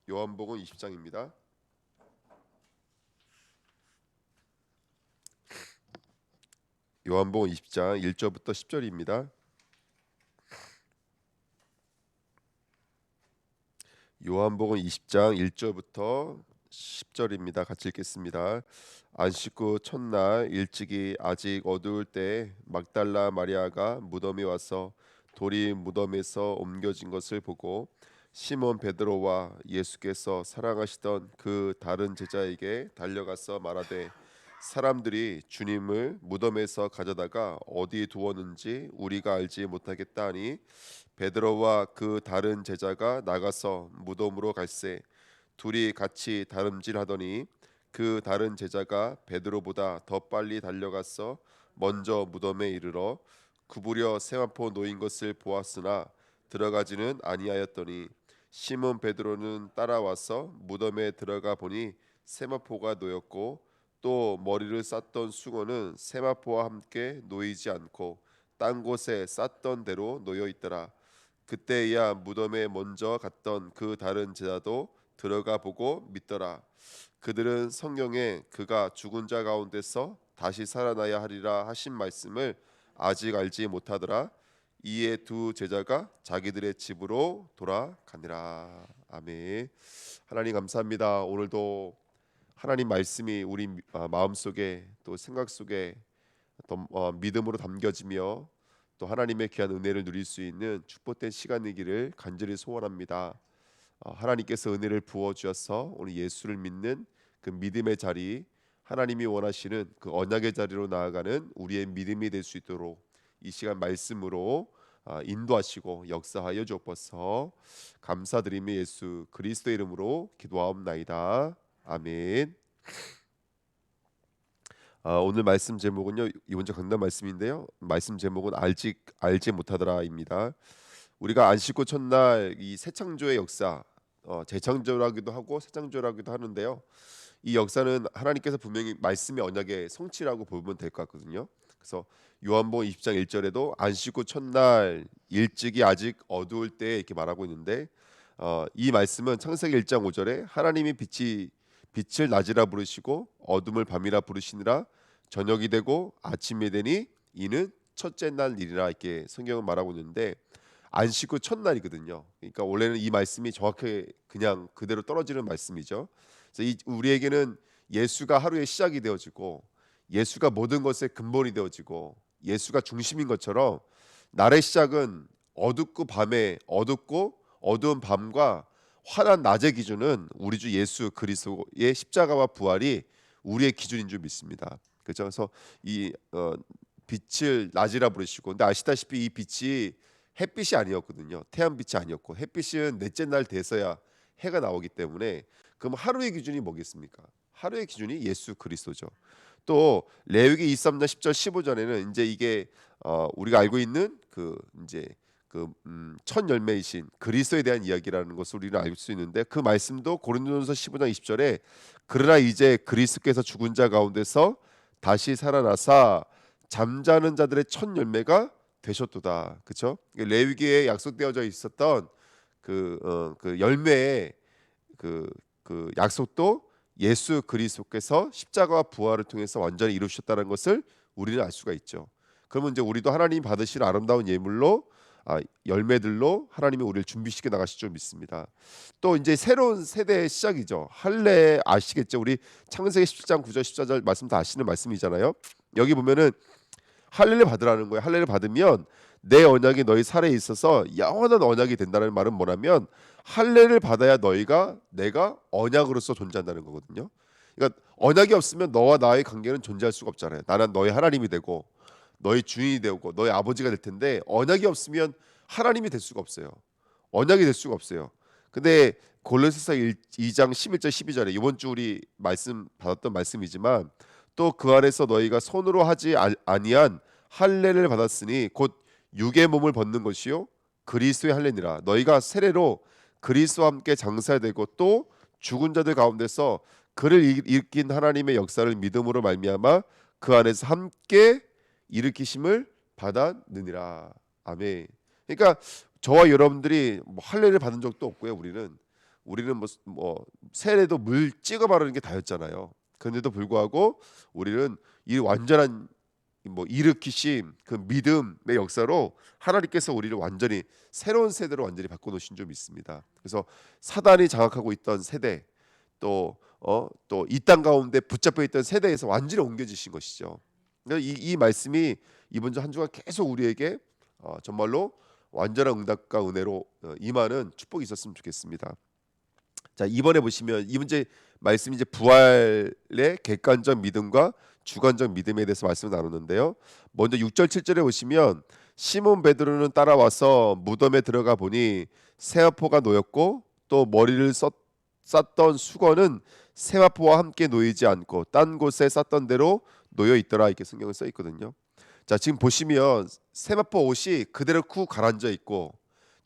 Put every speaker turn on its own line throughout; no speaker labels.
요한복음 20장입니다. 요한복음 20장 1절부터 10절입니다. 요한복음 20장 1절부터 10절입니다. 같이 읽겠습니다. 안식 후 첫날 일찍이 아직 어두울 때 막달라 마리아가 무덤에 와서 돌이 무덤에서 옮겨진 것을 보고 시몬 베드로와 예수께서 사랑하시던 그 다른 제자에게 달려가서 말하되 사람들이 주님을 무덤에서 가져다가 어디에 두었는지 우리가 알지 못하겠다 하니 베드로와 그 다른 제자가 나가서 무덤으로 갈새 둘이 같이 다름질하더니 그 다른 제자가 베드로보다 더 빨리 달려가서 먼저 무덤에 이르러 구부려 세마포 놓인 것을 보았으나 들어가지는 아니하였더니 시몬 베드로는 따라와서 무덤에 들어가 보니 세마포가 놓였고 또 머리를 쌌던 수건은 세마포와 함께 놓이지 않고 딴 곳에 쌌던 대로 놓여 있더라. 그때야 무덤에 먼저 갔던 그 다른 제자도 들어가 보고 믿더라. 그들은 성경에 그가 죽은 자 가운데서 다시 살아나야 하리라 하신 말씀을 아직 알지 못하더라. 이에 두 제자가 자기들의 집으로 돌아가니라. 아멘. 하나님 감사합니다. 오늘도 하나님 말씀이 우리 마음속에 또 생각 속에 또 믿음으로 담겨지며 또 하나님의 귀한 은혜를 누릴 수 있는 축복된 시간이기를 간절히 소원합니다. 하나님께서 은혜를 부어 주셔서 오늘 예수를 믿는 그 믿음의 자리, 하나님이 원하시는 그 언약의 자리로 나아가는 우리의 믿음이 될 수 있도록 이 시간 말씀으로 인도하시고 역사하여 주옵소서. 감사드리며 예수 그리스도의 이름으로 기도하옵나이다. 아멘. 오늘 말씀 제목은요, 이번 주 강단 말씀인데요. 말씀 제목은 알지 못하더라입니다. 우리가 안식 후 첫날 이 새창조의 역사, 재창조라기도 하고 새창조라기도 하는데요. 이 역사는 하나님께서 분명히 말씀의 언약의 성취라고 보면 될 것 같거든요. 그래서 요한복음 20장 1절에도 안식 후 첫날 일찍이 아직 어두울 때 이렇게 말하고 있는데, 이 말씀은 창세기 1장 5절에 하나님이 빛을 낮이라 부르시고 어둠을 밤이라 부르시니라 저녁이 되고 아침이 되니 이는 첫째 날 일이라 이렇게 성경은 말하고 있는데, 안식 후 첫날이거든요. 그러니까 원래는 이 말씀이 정확하게 그냥 그대로 떨어지는 말씀이죠. 그래서 우리에게는 예수가 하루의 시작이 되어지고 예수가 모든 것의 근본이 되어지고 예수가 중심인 것처럼 날의 시작은 어둡고 어두운 밤과 환한 낮의 기준은 우리 주 예수 그리스도의 십자가와 부활이 우리의 기준인 줄 믿습니다. 그렇죠? 그래서 이 빛을 낮이라 부르시고, 근데 아시다시피 이 빛이 햇빛이 아니었거든요. 태양빛이 아니었고 햇빛은 넷째 날 돼서야 해가 나오기 때문에, 그럼 하루의 기준이 뭐겠습니까? 하루의 기준이 예수 그리스도죠. 또 레위기 23장 10절 15절에는 이제 이게 우리가 알고 있는 그 이제 첫 열매이신 그리스도에 대한 이야기라는 것을 우리는 알 수 있는데, 그 말씀도 고린도전서 15장 20절에 그러나 이제 그리스도께서 죽은 자 가운데서 다시 살아나사 잠자는 자들의 첫 열매가 되셨도다. 그렇죠? 레위기에 약속되어져 있었던 그 열매의 그 약속도 예수 그리스도께서 십자가와 부활을 통해서 완전히 이루셨다는 것을 우리는 알 수가 있죠. 그러면 이제 우리도 하나님 받으실 아름다운 예물로 열매들로 하나님이 우리를 준비시켜 나가실 줄 믿습니다. 또 이제 새로운 세대의 시작이죠. 할례 아시겠죠? 우리 창세기 17장 9절 14절 말씀 다 아시는 말씀이잖아요. 여기 보면은 할례를 받으라는 거예요. 할례를 받으면 내 언약이 너희 살에 있어서 영원한 언약이 된다는 말은 뭐냐면, 할례를 받아야 내가 언약으로서 존재한다는 거거든요. 그러니까 언약이 없으면 너와 나의 관계는 존재할 수가 없잖아요. 나는 너의 하나님이 되고 너의 주인이 되고 너의 아버지가 될 텐데, 언약이 없으면 하나님이 될 수가 없어요. 언약이 될 수가 없어요. 근데 골로새서 2장 11절 12절에 이번 주 우리 말씀 받았던 말씀이지만, 또 그 안에서 너희가 손으로 하지 아니한 할례를 받았으니 곧 육의 몸을 벗는 것이요 그리스도의 할례니라. 너희가 세례로 그리스도와 함께 장사되고 또 죽은 자들 가운데서 그를 일으킨 하나님의 역사를 믿음으로 말미암아 그 안에서 함께 일으키심을 받았느니라. 아멘. 그러니까 저와 여러분들이 뭐 할례를 받은 적도 없고요. 우리는 뭐 세례도 물 찍어 바르는 게 다였잖아요. 그런데도 불구하고 우리는 이 완전한 뭐 일으키심 그 믿음의 역사로 하나님께서 우리를 완전히 새로운 세대로 완전히 바꿔놓으신 좀 있습니다. 그래서 사단이 장악하고 있던 세대 또 이 땅 가운데 붙잡혀 있던 세대에서 완전히 옮겨지신 것이죠. 이 말씀이 이번 주 한 주간 계속 우리에게 정말로 완전한 응답과 은혜로 임하는 축복이 있었으면 좋겠습니다. 자, 이번에 보시면 이 문제 말씀이 이제 부활의 객관적 믿음과 주관적 믿음에 대해서 말씀을 나누는데요. 먼저 6절 7절에 보시면 시몬 베드로는 따라와서 무덤에 들어가 보니 세마포가 놓였고 또 머리를 쌌던 수건은 세마포와 함께 놓이지 않고 딴 곳에 쌌던 대로 놓여 있더라. 이렇게 성경에 써 있거든요. 자, 지금 보시면 세마포 옷이 그대로 쿡 가라앉아 있고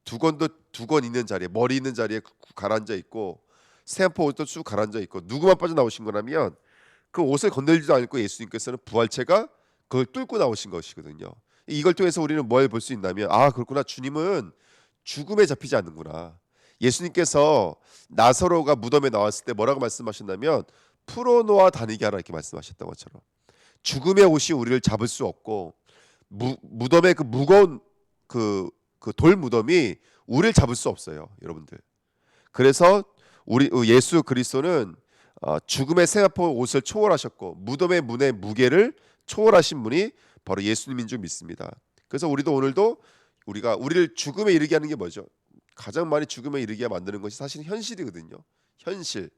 두건도 두 건 있는 자리에 머리 있는 자리에 쿡 가라앉아 있고 세마포 옷도 쭉 가라앉아 있고 누구만 빠져나오신 거라면 그 옷을 건들지도 않고 예수님께서는 부활체가 그걸 뚫고 나오신 것이거든요. 이걸 통해서 우리는 뭘 볼 수 있냐면 그렇구나. 주님은 죽음에 잡히지 않는구나. 예수님께서 나사로가 무덤에 나왔을 때 뭐라고 말씀하셨냐면 풀어놓아 다니게 하라 이렇게 말씀하셨던 것처럼 죽음의 옷이 우리를 잡을 수 없고 무덤의 그 무거운 그 돌 무덤이 우리를 잡을 수 없어요, 여러분들. 그래서 우리 예수 그리스도는 죽음의 세마포 옷을 초월하셨고 무덤의 문의 무게를 초월하신 분이 바로 예수님인 줄 믿습니다. 그래서 우리도 오늘도 우리를 죽음에 이르게 하는 게 뭐죠? 가장 많이 죽음에 이르게 만드는 것이 사실은 현실이거든요. 현실,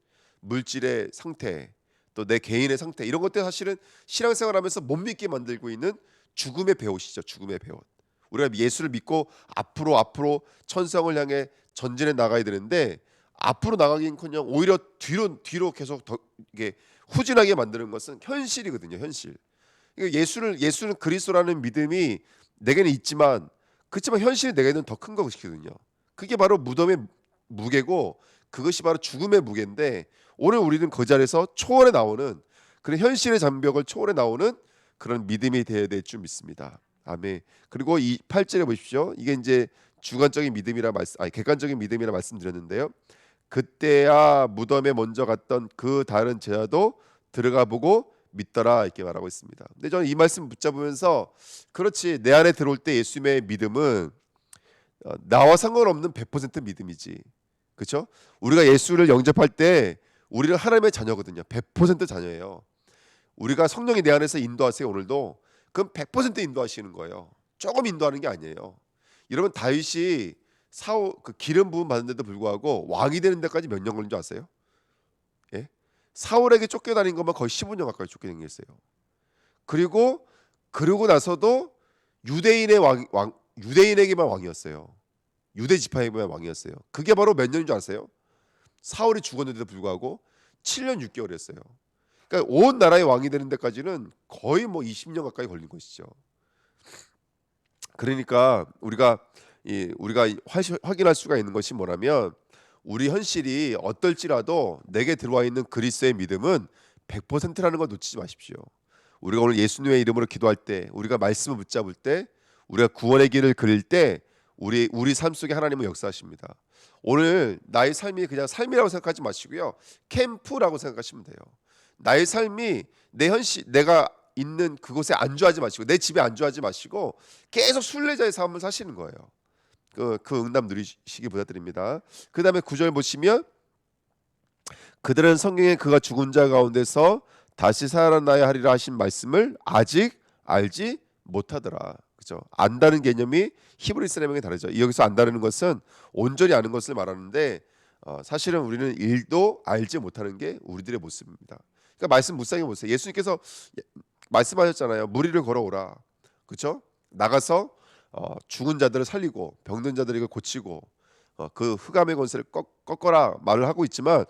물질의 상태, 또 내 개인의 상태 이런 것들 사실은 신앙생활하면서 못 믿게 만들고 있는 죽음의 배옷이죠. 죽음의 배옷. 우리가 예수를 믿고 앞으로 천성을 향해 전진해 나가야 되는데 앞으로 나가긴커녕 오히려 뒤로 계속 더 이게 후진하게 만드는 것은 현실이거든요. 현실. 예수는 그리스도라는 믿음이 내게는 있지만 그렇지만 현실이 내게는 더 큰 것이거든요. 그게 바로 무덤의 무게고 그것이 바로 죽음의 무게인데 오늘 우리는 그 자리에서 초월해 나오는 그런 현실의 장벽을 초월해 나오는 그런 믿음이 되어야 될 줄 믿습니다. 아멘. 그리고 이 8절에 보십시오. 이게 이제 주관적인 믿음이라 객관적인 믿음이라 말씀드렸는데요. 그때야 무덤에 먼저 갔던 그 다른 제자도 들어가 보고 믿더라 이렇게 말하고 있습니다. 근데 저는 이 말씀 붙잡으면서 그렇지 내 안에 들어올 때 예수님의 믿음은 나와 상관없는 100% 믿음이지. 그렇죠? 우리가 예수를 영접할 때 우리는 하나님의 자녀거든요. 100% 자녀예요. 우리가 성령이 내 안에서 인도하세요. 오늘도 그럼 100% 인도하시는 거예요. 조금 인도하는 게 아니에요. 여러분 다윗이 그 기름 부음 받는데도 불구하고 왕이 되는 데까지 몇 년 걸린 줄 아세요? 예? 사울에게 쫓겨다닌 것만 거의 15년 가까이 쫓겨다녔어요. 그리고 나서도 유대인에게만 왕이었어요. 유대 지파에게만 왕이었어요. 그게 바로 몇 년인 줄 아세요? 사울이 죽었는데도 불구하고 7년 6개월이었어요. 그러니까 온 나라의 왕이 되는 데까지는 거의 뭐 20년 가까이 걸린 것이죠. 그러니까 우리가 확인할 수가 있는 것이 뭐냐면 우리 현실이 어떨지라도 내게 들어와 있는 그리스도의 믿음은 100%라는 걸 놓치지 마십시오. 우리가 오늘 예수님의 이름으로 기도할 때, 우리가 말씀을 붙잡을 때, 우리가 구원의 길을 그릴 때 우리 삶 속에 하나님은 역사하십니다. 오늘 나의 삶이 그냥 삶이라고 생각하지 마시고요. 캠프라고 생각하시면 돼요. 나의 삶이 내 현실 내가 있는 그곳에 안주하지 마시고 내 집에 안주하지 마시고 계속 순례자의 삶을 사시는 거예요. 그 응답 누리시기 부탁드립니다. 그 다음에 9절 보시면 그들은 성경에 그가 죽은 자 가운데서 다시 살아나야 하리라 하신 말씀을 아직 알지 못하더라. 그죠? 안다는 개념이 히브리 사람에게 다르죠. 여기서 안다는 것은 온전히 아는 것을 말하는데 사실은 우리는 일도 알지 못하는 게 우리들의 모습입니다. 그러니까 말씀 묵상해 보세요. 예수님께서 말씀하셨잖아요. 무리를 걸어오라. 그렇죠? 나가서 죽은 자들을 살리고 병든 자들을 고치고 그 흑암의 권세를 꺾어라 말을 하고 있지만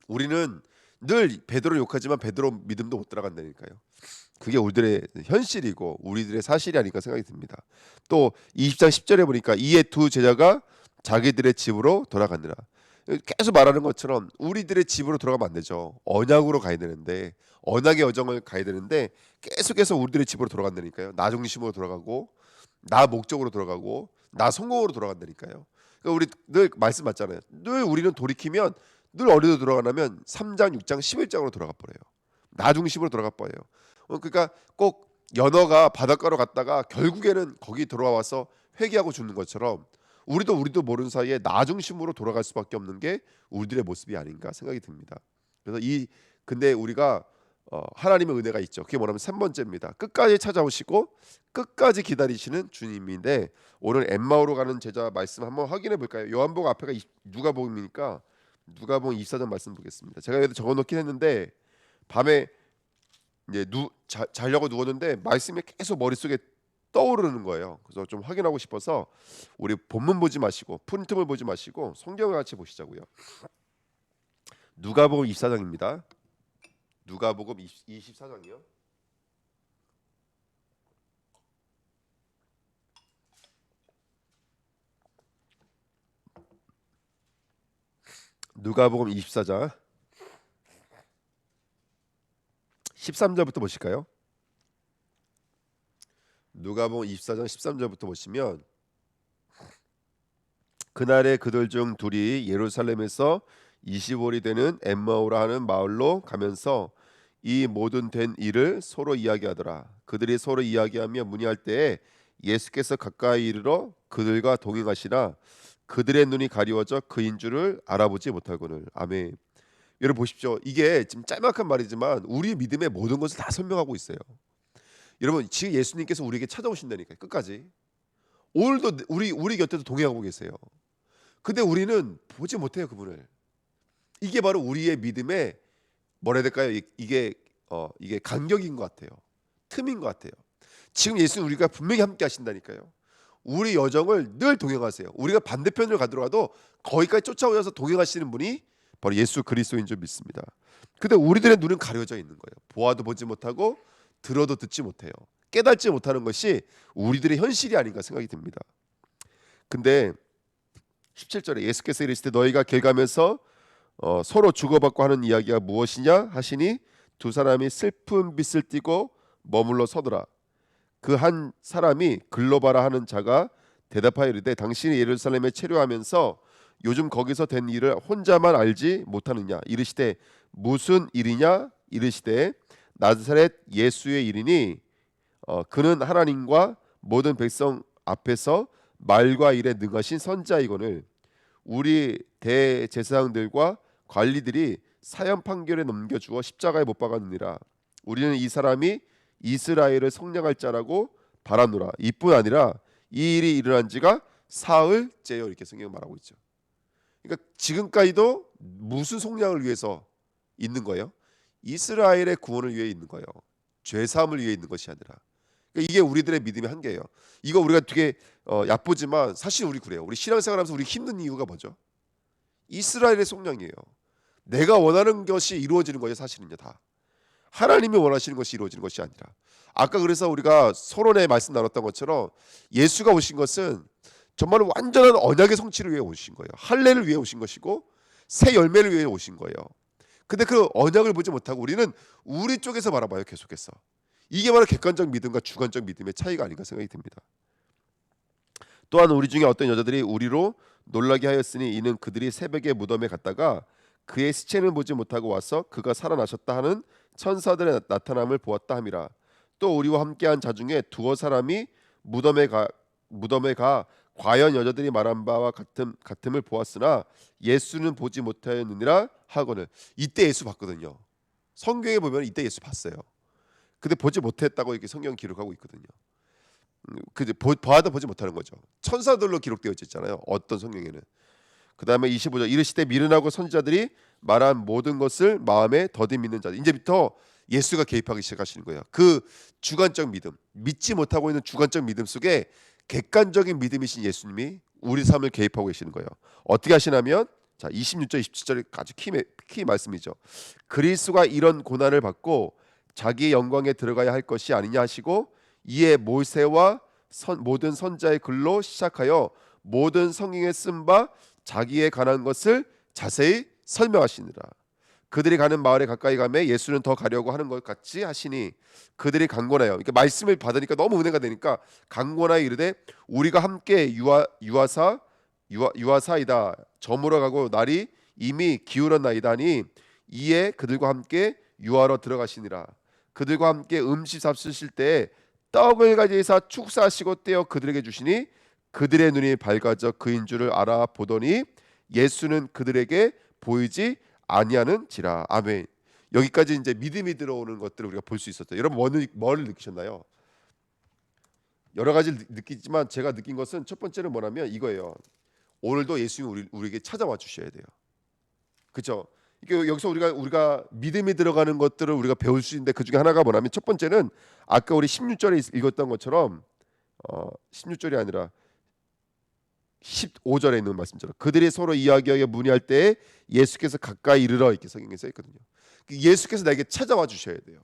우리는 늘 베드로 욕하지만 베드로 믿음도 못 들어간다니까요. 그게 우리들의 현실이고 우리들의 사실이 아닐까 생각이 듭니다. 또 20장 10절에 보니까 이에 두 제자가 자기들의 집으로 돌아가느라. 계속 말하는 것처럼 우리들의 집으로 돌아가면 안 되죠. 언약으로 가야 되는데 언약의 여정을 가야 되는데 계속해서 우리들의 집으로 돌아간다니까요. 나 중심으로 돌아가고 나 목적으로 돌아가고 나 성공으로 돌아간다니까요. 그러니까 우리 늘 말씀 맞잖아요. 늘 우리는 돌이키면 늘 어디로 돌아가냐면 3장, 6장, 11장으로 돌아가 버려요. 나 중심으로 돌아가 버려요. 그러니까 꼭 연어가 바닷가로 갔다가 결국에는 거기 돌아와서 회개하고 죽는 것처럼 우리도 모르는 사이에 나 중심으로 돌아갈 수밖에 없는 게 우리들의 모습이 아닌가 생각이 듭니다. 그래서 근데 우리가 하나님의 은혜가 있죠. 그게 뭐냐면 3번째입니다. 끝까지 찾아오시고 끝까지 기다리시는 주님인데, 오늘 엠마오로 가는 제자 말씀 한번 확인해 볼까요? 요한복음 앞에가 누가복음이니까 누가복음 24장 말씀 보겠습니다. 제가 여기다 적어놓긴 했는데 밤에 이제 자려고 누웠는데 말씀이 계속 머릿속에 떠오르는 거예요. 그래서 좀 확인하고 싶어서 우리 본문 보지 마시고 푼틈을 보지 마시고 성경을 같이 보시자고요. 누가복음 24장입니다. 누가복음 24장이요. 누가복음 24장 13절부터 보실까요? 누가복음 24장 13절부터 보시면, 그날에 그들 중 둘이 예루살렘에서 25里되는 엠마오라 하는 마을로 가면서 이 모든 된 일을 서로 이야기하더라. 그들이 서로 이야기하며 문의할 때에 예수께서 가까이 이르러 그들과 동행하시나 그들의 눈이 가리워져 그인 줄을 알아보지 못하거늘. 아멘. 여러분 보십시오. 이게 지금 짤막한 말이지만 우리 믿음의 모든 것을 다 설명하고 있어요. 여러분 지금 예수님께서 우리에게 찾아오신다니까요. 끝까지. 오늘도 우리 곁에도 동행하고 계세요. 근데 우리는 보지 못해요, 그분을. 이게 바로 우리의 믿음의 뭐라 해야 될까요? 이게 간격인 것 같아요. 틈인 것 같아요. 지금 예수는 우리가 분명히 함께 하신다니까요. 우리 여정을 늘 동행하세요. 우리가 반대편을 가더라도 거기까지 쫓아오셔서 동행하시는 분이 바로 예수 그리스도인 줄 믿습니다. 근데 우리들의 눈은 가려져 있는 거예요. 보아도 보지 못하고 들어도 듣지 못해요. 깨닫지 못하는 것이 우리들의 현실이 아닌가 생각이 듭니다. 근데 17절에 예수께서 이르시되 너희가 길 가면서 서로 주고받고 하는 이야기가 무엇이냐 하시니 두 사람이 슬픈 빛을 띠고 머물러 서더라. 그 한 사람이 글로바라 하는 자가 대답하여 이르되 당신이 예루살렘에 체류하면서 요즘 거기서 된 일을 혼자만 알지 못하느냐. 이르시되 무슨 일이냐. 이르시되 나사렛 예수의 일이니 그는 하나님과 모든 백성 앞에서 말과 일에 능하신 선자이거늘 우리 대제사장들과 관리들이 사형 판결에 넘겨주어 십자가에 못 박았느니라. 우리는 이 사람이 이스라엘을 속량할 자라고 바라노라. 이뿐 아니라 이 일이 일어난 지가 사흘째요. 이렇게 성경 말하고 있죠. 그러니까 지금까지도 무슨 속량을 위해서 있는 거예요? 이스라엘의 구원을 위해 있는 거예요. 죄 사함을 위해 있는 것이 아니라. 그러니까 이게 우리들의 믿음의 한계예요. 이거 우리가 되게 얕보지만 사실 우리 그래요. 우리 신앙생활하면서 우리 힘든 이유가 뭐죠? 이스라엘의 속량이에요. 내가 원하는 것이 이루어지는 거예요. 사실은요. 다 하나님이 원하시는 것이 이루어지는 것이 아니라. 아까 그래서 우리가 서론에 말씀 나눴던 것처럼 예수가 오신 것은 정말 완전한 언약의 성취를 위해 오신 거예요. 할례를 위해 오신 것이고 새 열매를 위해 오신 거예요. 근데 그 언약을 보지 못하고 우리는 우리 쪽에서 바라봐요. 계속해서. 이게 바로 객관적 믿음과 주관적 믿음의 차이가 아닌가 생각이 듭니다. 또한 우리 중에 어떤 여자들이 우리로 놀라게 하였으니 이는 그들이 새벽에 무덤에 갔다가 그의 시체는 보지 못하고 와서 그가 살아나셨다 하는 천사들의 나타남을 보았다 함이라. 또 우리와 함께한 자 중에 두어 사람이 무덤에 가 과연 여자들이 말한 바와 같음을 보았으나 예수는 보지 못하였느니라 하거늘. 이때 예수 봤거든요. 성경에 보면 이때 예수 봤어요. 근데 보지 못했다고 이렇게 성경 기록하고 있거든요. 봐도 보지 못하는 거죠. 천사들로 기록되어 있잖아요. 어떤 성경에는. 그 다음에 25절 이르시되 미련하고 선지자들이 말한 모든 것을 마음에 더디 믿는 자들. 이제부터 예수가 개입하기 시작하시는 거예요. 그 주관적 믿음, 믿지 못하고 있는 주관적 믿음 속에 객관적인 믿음이신 예수님이 우리 삶을 개입하고 계시는 거예요. 어떻게 하시냐면 자 26절 27절이 아주 키 말씀이죠. 그리스도가 이런 고난을 받고 자기의 영광에 들어가야 할 것이 아니냐 하시고 이에 모세와 모든 선자의 글로 시작하여 모든 성경에 쓴 바 자기에 관한 것을 자세히 설명하시니라. 그들이 가는 마을에 가까이 가매 예수는 더 가려고 하는 것 같이 하시니 그들이 강권하여 그러니까 말씀을 받으니까 너무 은혜가 되니까 강권하여 이르되 우리가 함께 유하사 유아사이다. 저물어 가고 날이 이미 기울었나이다니 이에 그들과 함께 유하러 들어가시니라. 그들과 함께 음식 잡수실 때 떡을 가지사 축사하시고 떼어 그들에게 주시니 그들의 눈이 밝아져 그인 줄을 알아보더니 예수는 그들에게 보이지 아니하는지라. 아멘. 여기까지 이제 믿음이 들어오는 것들을 우리가 볼 수 있었죠. 여러분 뭘 느끼셨나요? 여러 가지 느끼지만 제가 느낀 것은 첫 번째는 뭐냐면 이거예요. 오늘도 예수님이 우리에게 찾아와 주셔야 돼요. 그렇죠? 이게 여기서 우리가 믿음이 들어가는 것들을 우리가 배울 수 있는데 그 중에 하나가 뭐냐면 첫 번째는 아까 우리 16절에 읽었던 것처럼 16절이 아니라 15절에 있는 말씀처럼 그들이 서로 이야기하여 문의할 때 예수께서 가까이 이르러 이렇게 성경에 써 있거든요. 예수께서 나에게 찾아와 주셔야 돼요.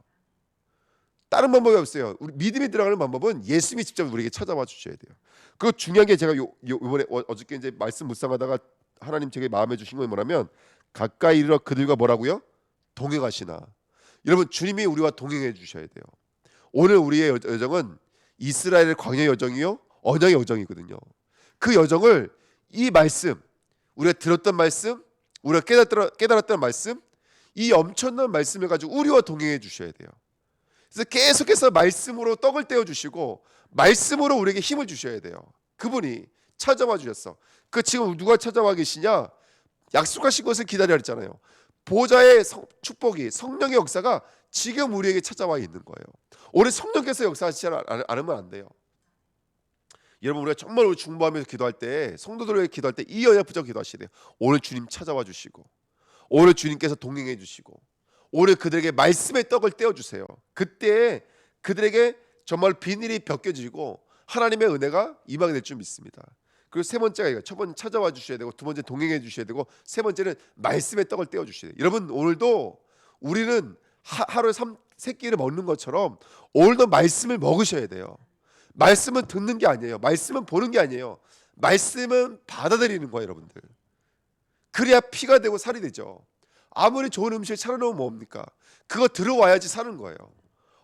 다른 방법이 없어요. 우리 믿음이 들어가는 방법은 예수님이 직접 우리에게 찾아와 주셔야 돼요. 그 중요한 게 제가 이번에 어저께 이제 말씀 묵상하다가 하나님 제게 마음에 주신 건 뭐냐면 가까이 이르러 그들과 뭐라고요? 동행하시나. 여러분 주님이 우리와 동행해 주셔야 돼요. 오늘 우리의 여정은 이스라엘의 광야 여정이요 언약의 여정이거든요. 그 여정을 이 말씀 우리가 들었던 말씀 우리가 깨달았던 말씀 이 엄청난 말씀을 가지고 우리와 동행해 주셔야 돼요. 그래서 계속해서 말씀으로 떡을 떼어 주시고 말씀으로 우리에게 힘을 주셔야 돼요. 그분이 찾아와 주셨어. 그 지금 누가 찾아와 계시냐? 약속하신 것을 기다려 했잖아요. 보좌의 축복이 성령의 역사가 지금 우리에게 찾아와 있는 거예요. 오늘 성령께서 역사하시지 않으면 안 돼요. 여러분 우리가 정말 중보하면서 기도할 때 성도들에게 기도할 때 이 언약 붙잡고 기도하셔야 돼요. 오늘 주님 찾아와 주시고 오늘 주님께서 동행해 주시고 오늘 그들에게 말씀의 떡을 떼어 주세요. 그때 그들에게 정말 비늘이 벗겨지고 하나님의 은혜가 임하게 될 줄 믿습니다. 그리고 세 번째가 이거. 첫 번째 찾아와 주셔야 되고 두 번째 동행해 주셔야 되고 세 번째는 말씀의 떡을 떼어 주셔야 돼요. 여러분 오늘도 우리는 하루에 세 끼를 먹는 것처럼 오늘도 말씀을 먹으셔야 돼요. 말씀은 듣는 게 아니에요. 말씀은 보는 게 아니에요. 말씀은 받아들이는 거예요, 여러분들. 그래야 피가 되고 살이 되죠. 아무리 좋은 음식을 차려놓으면 뭡니까? 그거 들어와야지 사는 거예요.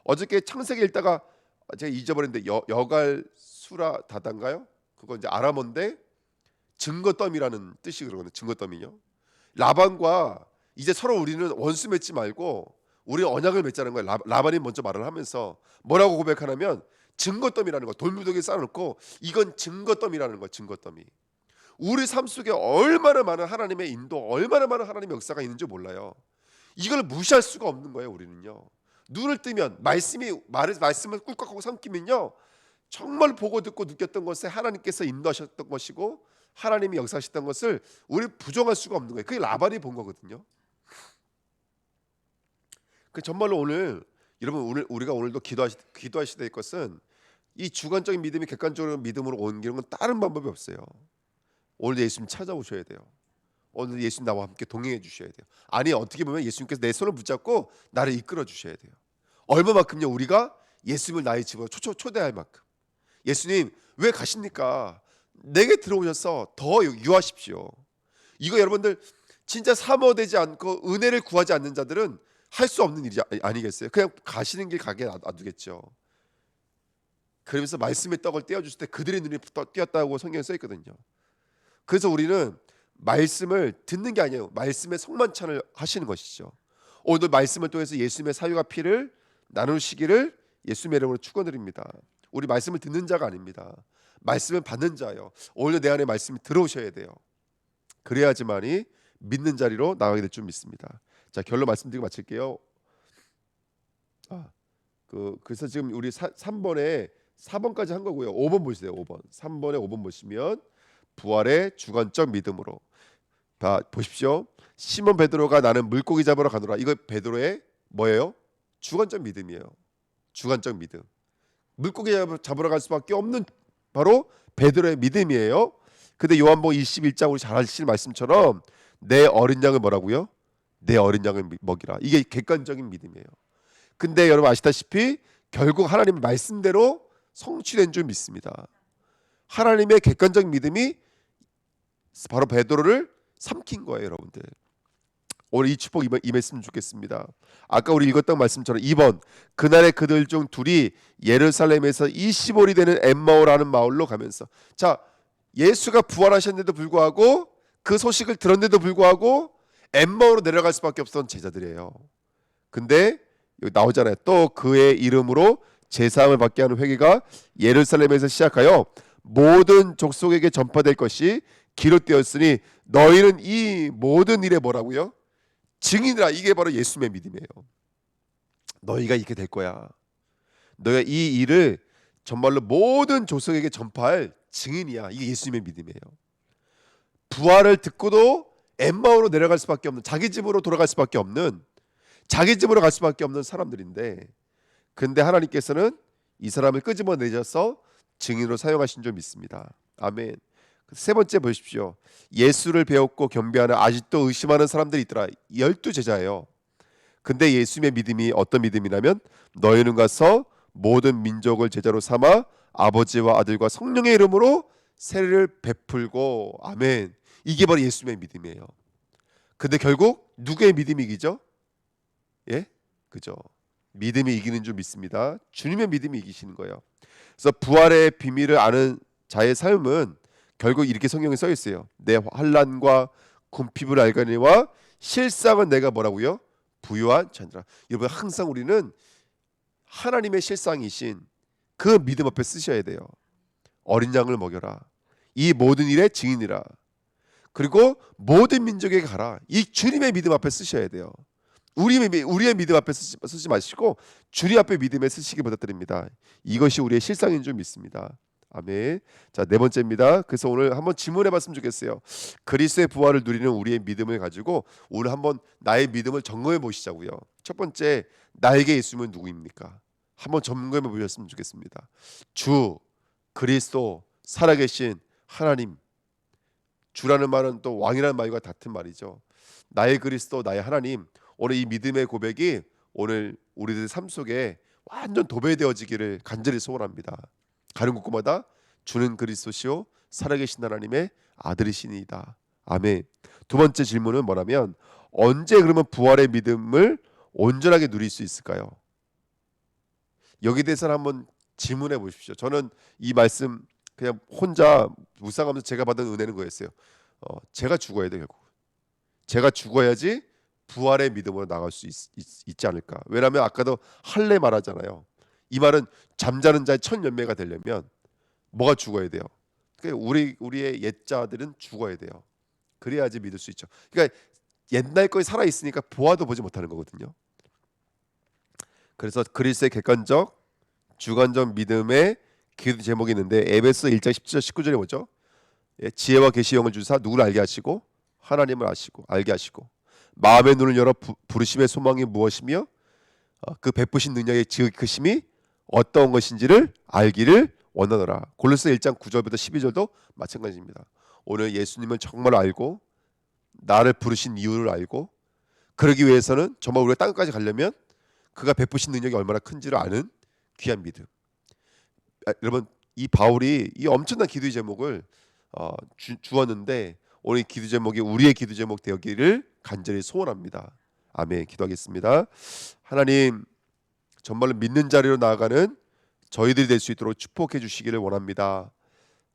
어저께 창세기 읽다가 제가 잊어버렸는데 여갈수라 다단가요? 그거 이제 아람어인데 증거더미라는 뜻이 그러거든요. 증거더미요. 라반과 이제 서로 우리는 원수 맺지 말고 우리 언약을 맺자는 거예요. 라반이 먼저 말을 하면서 뭐라고 고백하냐면 증거더미라는 거 돌무더기에 쌓아놓고 이건 증거더미라는 거예요. 증거더미. 우리 삶 속에 얼마나 많은 하나님의 인도, 얼마나 많은 하나님의 역사가 있는지 몰라요. 이걸 무시할 수가 없는 거예요. 우리는요. 눈을 뜨면 말씀을 꿀꺽하고 삼키면요, 정말 보고 듣고 느꼈던 것에 하나님께서 인도하셨던 것이고 하나님이 역사하셨던 것을 우리 부정할 수가 없는 거예요. 그게 라반이 본 거거든요. 그 정말로 오늘 여러분 우리가 오늘도 기도하셔야 될 것은 이 주관적인 믿음이 객관적인 믿음으로 옮기는 건 다른 방법이 없어요. 오늘 예수님 찾아오셔야 돼요. 오늘 예수님 나와 함께 동행해 주셔야 돼요. 아니 어떻게 보면 예수님께서 내 손을 붙잡고 나를 이끌어 주셔야 돼요. 얼마만큼요? 우리가 예수님을 나의 집으로 초대할 만큼. 예수님 왜 가십니까? 내게 들어오셔서 더 유하십시오. 이거 여러분들 진짜 사모되지 않고 은혜를 구하지 않는 자들은 할 수 없는 일이 아니겠어요? 그냥 가시는 길 가게 놔두겠죠. 그러면서 말씀의 떡을 떼어 주실 때 그들의 눈이 띄었다고 성경에 써 있거든요. 그래서 우리는 말씀을 듣는 게 아니에요. 말씀의 성만찬을 하시는 것이죠. 오늘 말씀을 통해서 예수님의 사유와 피를 나누시기를 예수님의 이름으로 축원드립니다. 우리 말씀을 듣는 자가 아닙니다. 말씀을 받는 자예요. 오늘 내 안에 말씀이 들어오셔야 돼요. 그래야지만이 믿는 자리로 나가게 될 줄 믿습니다. 자, 결론 말씀드리고 마칠게요. 그래서 지금 우리 3번에 4번까지 한 거고요. 5번 보시세요. 5번. 3번에 5번 보시면 부활의 주관적 믿음으로. 보십시오. 시몬 베드로가 나는 물고기 잡으러 가노라. 이거 베드로의 뭐예요? 주관적 믿음이에요. 주관적 믿음. 물고기 잡으러 갈 수밖에 없는 바로 베드로의 믿음이에요. 근데 요한복음 21장 우리 잘 아시는 말씀처럼 내 어린 양을 뭐라고요? 내 어린 양을 먹이라. 이게 객관적인 믿음이에요. 근데 여러분 아시다시피 결국 하나님의 말씀대로 성취된 줄 믿습니다. 하나님의 객관적 믿음이 바로 베드로를 삼킨 거예요, 여러분들. 오늘 이 축복 임했으면 좋겠습니다. 아까 우리 읽었던 말씀처럼 2번 그날에 그들 중 둘이 예루살렘에서 20올이 되는 엠마오라는 마을로 가면서 자 예수가 부활하셨는데도 불구하고 그 소식을 들었는데도 불구하고 엠마오로 내려갈 수밖에 없었던 제자들이에요. 근데 여기 나오잖아요. 또 그의 이름으로 제사함을 받게 하는 회개가 예루살렘에서 시작하여 모든 족속에게 전파될 것이 기록되었으니 너희는 이 모든 일에 뭐라고요? 증인이라. 이게 바로 예수님의 믿음이에요. 너희가 이렇게 될 거야. 너희가 이 일을 정말로 모든 족속에게 전파할 증인이야. 이게 예수님의 믿음이에요. 부활을 듣고도 엠마오로 내려갈 수밖에 없는, 자기 집으로 돌아갈 수밖에 없는, 자기 집으로 갈 수밖에 없는 사람들인데, 근데 하나님께서는 이 사람을 끄집어내셔서 증인으로 사용하신 줄 믿습니다. 아멘. 세 번째 보십시오. 예수를 배웠고 겸비하는 아직도 의심하는 사람들이 있더라. 12제자예요. 근데 예수님의 믿음이 어떤 믿음이냐면 너희는 가서 모든 민족을 제자로 삼아 아버지와 아들과 성령의 이름으로 세례를 베풀고. 아멘. 이게 바로 예수님의 믿음이에요. 근데 결국 누구의 믿음이 이기죠? 예? 그죠? 믿음이 이기는 줄 믿습니다. 주님의 믿음이 이기시는 거예요. 그래서 부활의 비밀을 아는 자의 삶은 결국 이렇게 성경에 써 있어요. 내 환난과 궁핍을 알거니와 실상은 내가 뭐라고요? 부유한 자니라. 여러분, 항상 우리는 하나님의 실상이신 그 믿음 앞에 쓰셔야 돼요. 어린 양을 먹여라. 이 모든 일의 증인이라. 그리고 모든 민족에게 가라. 이 주님의 믿음 앞에 쓰셔야 돼요. 우리의 믿음 앞에 쓰지 마시고 주님 앞에 믿음에 쓰시기 부탁드립니다. 이것이 우리의 실상인 줄 믿습니다. 아멘. 자, 네 번째입니다. 그래서 오늘 한번 질문해봤으면 좋겠어요. 그리스도의 부활을 누리는 우리의 믿음을 가지고 오늘 한번 나의 믿음을 점검해 보시자고요. 첫 번째, 나에게 예수님은 누구입니까? 한번 점검해 보셨으면 좋겠습니다. 주 그리스도, 살아계신 하나님. 주라는 말은 또 왕이라는 말과 같은 말이죠. 나의 그리스도, 나의 하나님. 오늘 이 믿음의 고백이 오늘 우리들 삶 속에 완전 도배되어지기를 간절히 소원합니다. 가는 곳곳마다 주는 그리스도시요 살아계신 하나님의 아들이시니이다. 아멘. 두 번째 질문은 뭐냐면 언제 그러면 부활의 믿음을 온전하게 누릴 수 있을까요? 여기에 대해서는 한번 질문해 보십시오. 저는 이 말씀 그냥 혼자 묵상하면서 제가 받은 은혜는 거였어요. 제가 죽어야 돼. 결국 제가 죽어야지 부활의 믿음으로 나갈 수 있지 않을까. 왜냐하면 아까도 할례 말하잖아요. 이 말은 잠자는 자의 첫 열매가 되려면 뭐가 죽어야 돼요? 그러니까 우리의 옛자들은 죽어야 돼요. 그래야지 믿을 수 있죠. 그러니까 옛날 거에 살아 있으니까 보아도 보지 못하는 거거든요. 그래서 그리스도의 객관적 주관적 믿음의 기도 제목이 있는데 에베소 1장 17절 19절에 뭐죠? 지혜와 계시 영을 주사 누구를 알게 하시고 하나님을 알게 하시고 마음의 눈을 열어 부르심의 소망이 무엇이며 그 베푸신 능력의 지극히 크심이 어떤 것인지를 알기를 원하노라. 골로새 1장 9절부터 12절도 마찬가지입니다. 오늘 예수님을 정말 알고 나를 부르신 이유를 알고 그러기 위해서는 정말 우리가 땅까지 가려면 그가 베푸신 능력이 얼마나 큰지를 아는 귀한 믿음. 여러분, 이 바울이 이 엄청난 기도의 제목을 주었는데 오늘 이 기도 제목이 우리의 기도 제목 되기를 간절히 소원합니다. 아멘. 기도하겠습니다. 하나님, 정말로 믿는 자리로 나아가는 저희들이 될 수 있도록 축복해 주시기를 원합니다.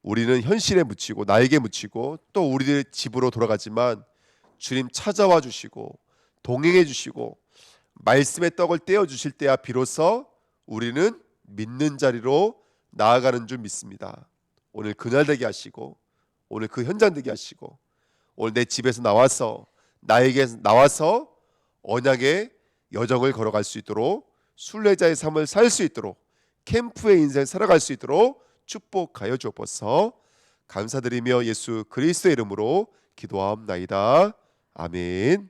우리는 현실에 묻히고 나에게 묻히고 또 우리들 집으로 돌아가지만 주님 찾아와 주시고 동행해 주시고 말씀의 떡을 떼어 주실 때야 비로소 우리는 믿는 자리로 나아가는 줄 믿습니다. 오늘 그날 되게 하시고 오늘 그 현장 되게 하시고 오늘 내 집에서 나와서 나에게 나와서 언약의 여정을 걸어갈 수 있도록 순례자의 삶을 살 수 있도록 캠프의 인생 살아갈 수 있도록 축복하여 주옵소서. 감사드리며 예수 그리스도의 이름으로 기도하옵나이다. 아멘.